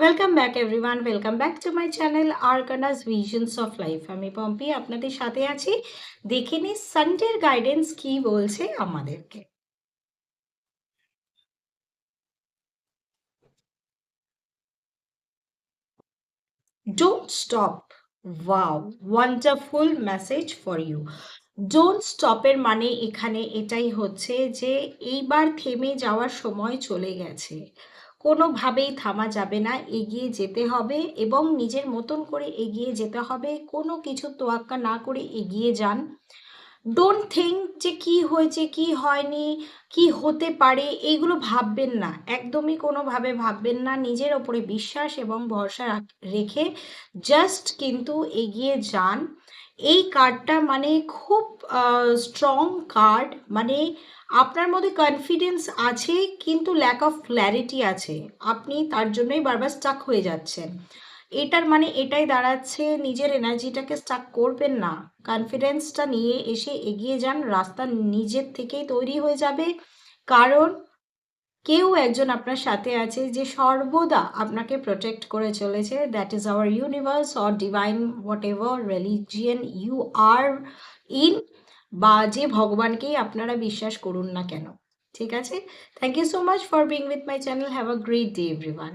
Welcome back everyone, welcome back to my channel Arcanas Visions of Life. আমি পম্পি আপনাদের সাথে আছি। দেখে নিই সানডের গাইডেন্স কি বলছে আমাদেরকে। Don't stop. Wow, wonderful message for you. Don't স্টপের মানে এখানে এটাই হচ্ছে যে এইবার থেমে যাওয়ার সময় চলে গেছে। কোনোভাবেই থামা যাবে না, এগিয়ে যেতে হবে এবং নিজের মতন করে এগিয়ে যেতে হবে। কোনো কিছু তোয়াক্কা না করে এগিয়ে যান। ডোন্ট থিঙ্ক যে কি হয়েছে, কি হয়নি, কি হতে পারে, এইগুলো ভাববেন না। একদমই কোনোভাবে ভাববেন না। নিজের ওপরে বিশ্বাস এবং ভরসা রেখে জাস্ট কিন্তু এগিয়ে যান। এই কার্ডটা মানে খুব স্ট্রং কার্ড। মানে আপনার মধ্যে কনফিডেন্স আছে কিন্তু ল্যাক অফ ক্ল্যারিটি আছে। আপনি তার জন্যই বারবার স্টাক হয়ে যাচ্ছেন। এটার মানে এটাই দাঁড়াচ্ছে, নিজের এনার্জিটাকে স্টাক করবেন না। কনফিডেন্সটা নিয়ে এসে এগিয়ে যান, রাস্তা নিজের থেকেই তৈরি হয়ে যাবে। কারণ কেউ একজন আপনার সাথে আছে যে সর্বদা আপনাকে প্রোটেক্ট করে চলেছে। That is our universe or divine, whatever religion you are in, বা যে ভগবানকেই আপনারা বিশ্বাস করুন না কেন। ঠিক আছে? Thank you so much for being with my channel. Have a great day everyone.